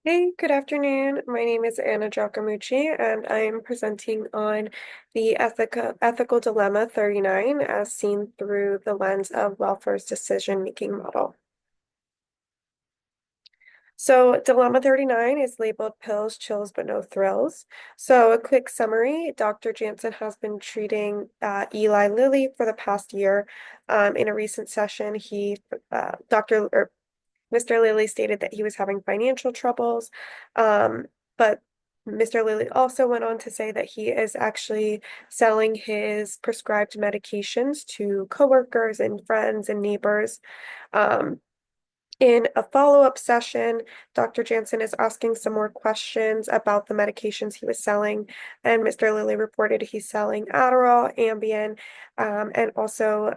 Hey, good afternoon. My name is Anna Giacomucci, and I am presenting on the ethical dilemma 39 as seen through the lens of Welfell's decision-making model. So, Dilemma 39 is labeled pills, chills, but no thrills. So, a quick summary, Dr. Jansen has been treating Eli Lilly for the past year. In a recent session, Mr. Lilly stated that he was having financial troubles, but Mr. Lilly also went on to say that he is actually selling his prescribed medications to coworkers and friends and neighbors. Um, in a follow-up session, Dr. Jansen is asking some more questions about the medications he was selling, and Mr. Lilly reported he's selling Adderall, Ambien, and also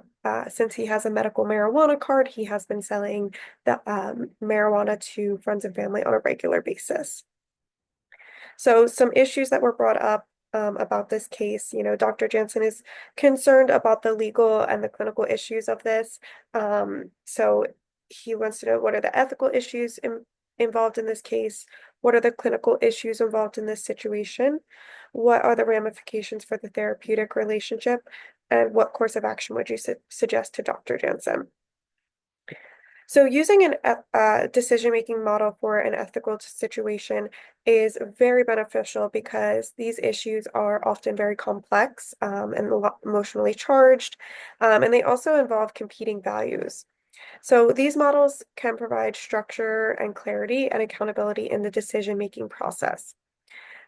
since he has a medical marijuana card, he has been selling the marijuana to friends and family on a regular basis. So some issues that were brought up about this case, Dr. Jansen is concerned about the legal and the clinical issues of this. So he wants to know what are the ethical issues involved in this case? What are the clinical issues involved in this situation? What are the ramifications for the therapeutic relationship? And what course of action would you suggest to Dr. Jansen? So using a decision-making model for an ethical situation is very beneficial because these issues are often very complex and emotionally charged, and they also involve competing values. So these models can provide structure and clarity and accountability in the decision-making process.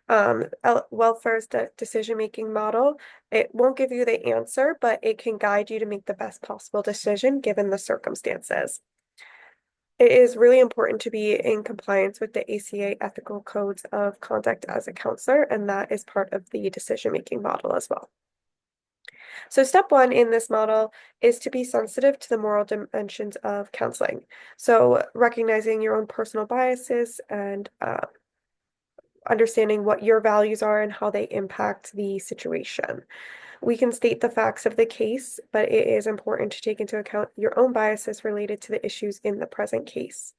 Welfare's decision-making model, it won't give you the answer, but it can guide you to make the best possible decision given the circumstances. It is really important to be in compliance with the ACA ethical codes of conduct as a counselor, and that is part of the decision-making model as well. So step one in this model is to be sensitive to the moral dimensions of counseling. So recognizing your own personal biases and understanding what your values are and how they impact the situation. We can state the facts of the case, but it is important to take into account your own biases related to the issues in the present case.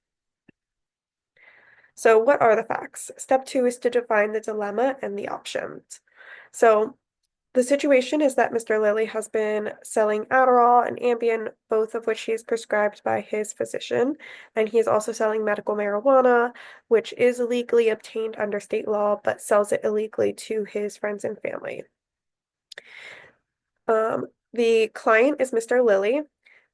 So what are the facts? Step two is to define the dilemma and the options. So the situation is that Mr. Lilly has been selling Adderall and Ambien, both of which he is prescribed by his physician, and he is also selling medical marijuana, which is legally obtained under state law, but sells it illegally to his friends and family. The client is Mr. Lilly,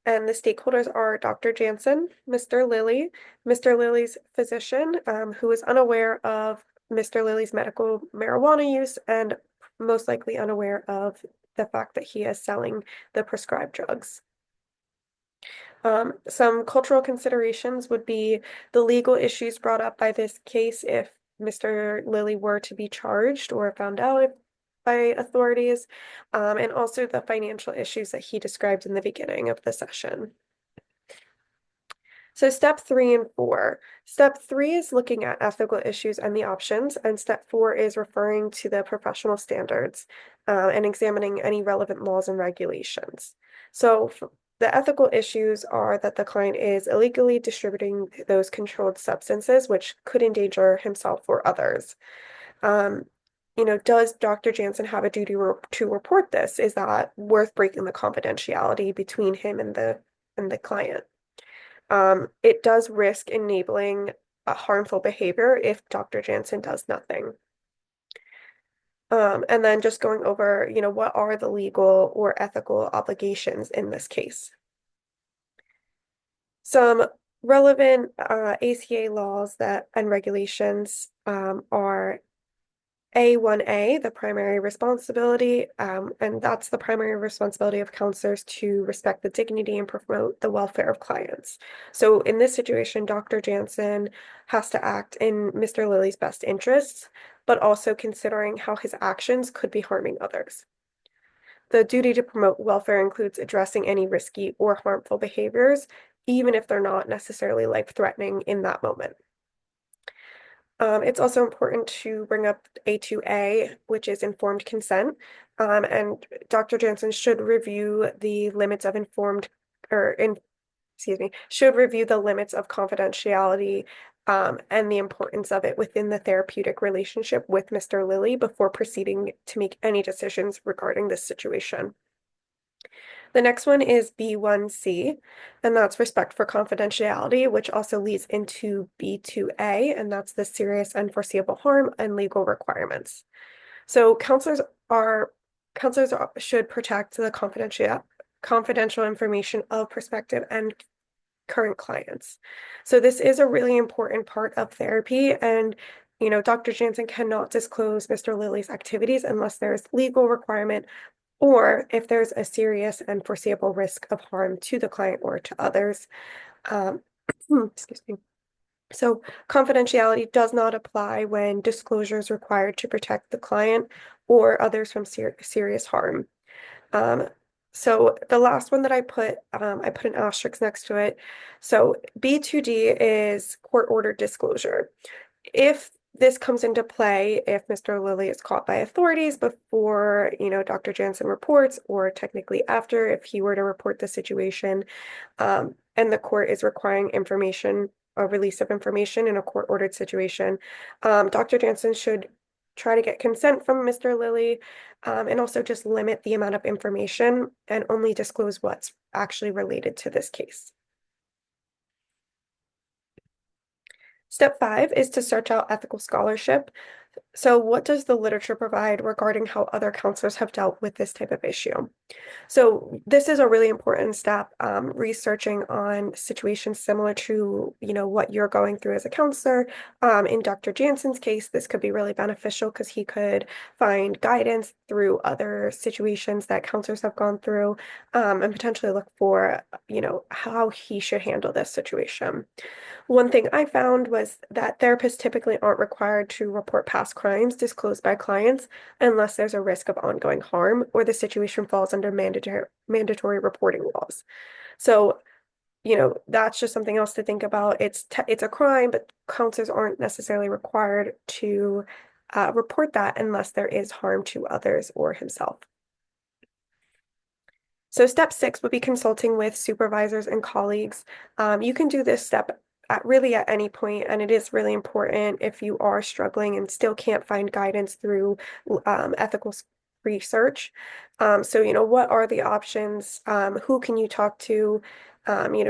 and the stakeholders are Dr. Jansen, Mr. Lilly, Mr. Lilly's physician, who is unaware of Mr. Lilly's medical marijuana use and most likely unaware of the fact that he is selling the prescribed drugs. Some cultural considerations would be the legal issues brought up by this case if Mr. Lilly were to be charged or found out by authorities, and also the financial issues that he described in the beginning of the session. So step three and four. Step three is looking at ethical issues and the options, and step four is referring to the professional standards and examining any relevant laws and regulations. So the ethical issues are that the client is illegally distributing those controlled substances, which could endanger himself or others. Um, does Dr. Jansen have a duty to report this? Is that worth breaking the confidentiality between him and the client? It does risk enabling a harmful behavior if Dr. Jansen does nothing. And then just going over, what are the legal or ethical obligations in this case? Some relevant ACA laws and regulations are A1A, the primary responsibility, and that's the primary responsibility of counselors to respect the dignity and promote the welfare of clients. So in this situation, Dr. Jansen has to act in Mr. Lilly's best interests, but also considering how his actions could be harming others. The duty to promote welfare includes addressing any risky or harmful behaviors, even if they're not necessarily life-threatening in that moment. It's also important to bring up A2A, which is informed consent. And Dr. Jansen should review the limits of should review the limits of confidentiality and the importance of it within the therapeutic relationship with Mr. Lilly before proceeding to make any decisions regarding this situation. The next one is B1C, and that's respect for confidentiality, which also leads into B2A, and that's the serious and foreseeable harm and legal requirements. So should protect the confidential information of prospective and current clients. So this is a really important part of therapy, and Dr. Jansen cannot disclose Mr. Lilly's activities unless there's legal requirement or if there's a serious and foreseeable risk of harm to the client or to others. Um, excuse me. So confidentiality does not apply when disclosure is required to protect the client or others from serious harm. Um, so the last one that I put an asterisk next to it. So B2D is court-ordered disclosure. If this comes into play, if Mr. Lilly is caught by authorities before, Dr. Jansen reports, or technically after, if he were to report the situation, and the court is requiring information, a release of information in a court-ordered situation, Dr. Jansen should try to get consent from Mr. Lilly, and also just limit the amount of information and only disclose what's actually related to this case. Step 5 is to search out ethical scholarship. So what does the literature provide regarding how other counselors have dealt with this type of issue? So this is a really important step, researching on situations similar to, what you're going through as a counselor. In Dr. Jansen's case, this could be really beneficial because he could find guidance through other situations that counselors have gone through, and potentially look for, how he should handle this situation. One thing I found was that therapists typically aren't required to report past crimes disclosed by clients unless there's a risk of ongoing harm or the situation falls under mandatory reporting laws. So, that's just something else to think about. It's a crime, but counselors aren't necessarily required to report that unless there is harm to others or himself. So step 6 would be consulting with supervisors and colleagues. You can do this step at any point, and it is really important if you are struggling and still can't find guidance through ethical research. So, what are the options? Who can you talk to?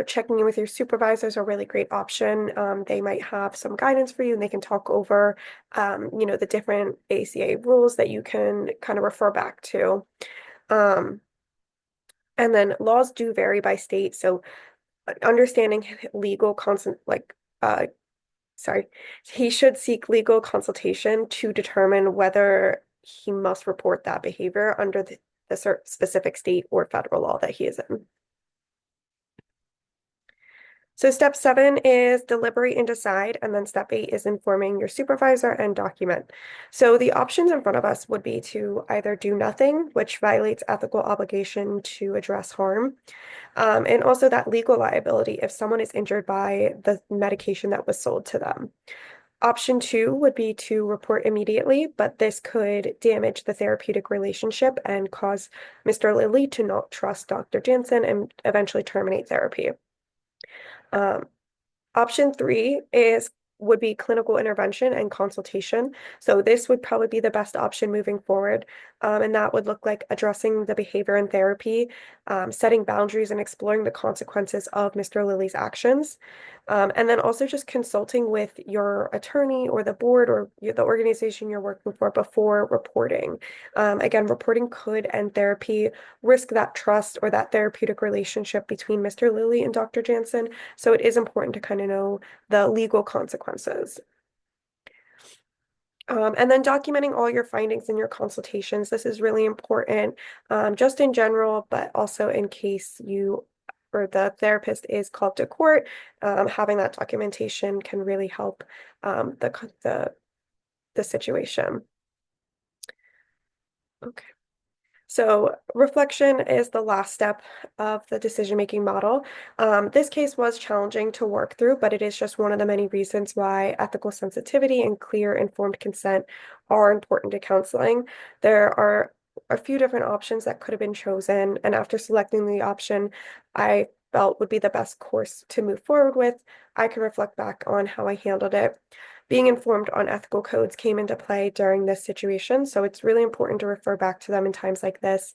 Checking in with your supervisor is a really great option. They might have some guidance for you, and they can talk over, the different ACA rules that you can kind of refer back to. And then laws do vary by state, so understanding legal consent, sorry, he should seek legal consultation to determine whether he must report that behavior under the specific state or federal law that he is in. So step 7 is deliberate and decide, and then step 8 is informing your supervisor and document. So the options in front of us would be to either do nothing, which violates ethical obligation to address harm, and also that legal liability if someone is injured by the medication that was sold to them. Option 2 would be to report immediately, but this could damage the therapeutic relationship and cause Mr. Lilly to not trust Dr. Jansen and eventually terminate therapy. Option 3 would be clinical intervention and consultation. So this would probably be the best option moving forward. And that would look like addressing the behavior in therapy, setting boundaries and exploring the consequences of Mr. Lilly's actions. And then also just consulting with your attorney or the board or the organization you're working for before reporting. Again, reporting could end therapy, risk that trust or that therapeutic relationship between Mr. Lilly and Dr. Jansen. So it is important to kind of know the legal consequences. And then documenting all your findings in your consultations. This is really important, just in general, but also in case you or the therapist is called to court. Having that documentation can really help the situation. Okay. So reflection is the last step of the decision-making model. This case was challenging to work through, but it is just one of the many reasons why ethical sensitivity and clear, informed consent are important to counseling. There are a few different options that could have been chosen, and after selecting the option, I felt would be the best course to move forward with. I can reflect back on how I handled it. Being informed on ethical codes came into play during this situation, so it's really important to refer back to them in times like this.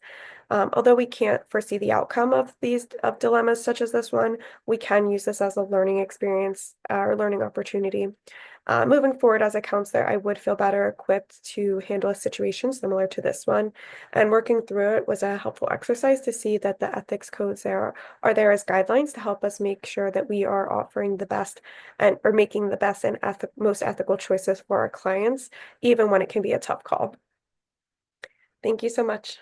Although we can't foresee the outcome of these dilemmas such as this one, we can use this as a learning experience or learning opportunity. Moving forward as a counselor, I would feel better equipped to handle a situation similar to this one. And working through it was a helpful exercise to see that the ethics codes are there as guidelines to help us make sure that we are offering the best and or making the best and most ethical choices for our clients, even when it can be a tough call. Thank you so much.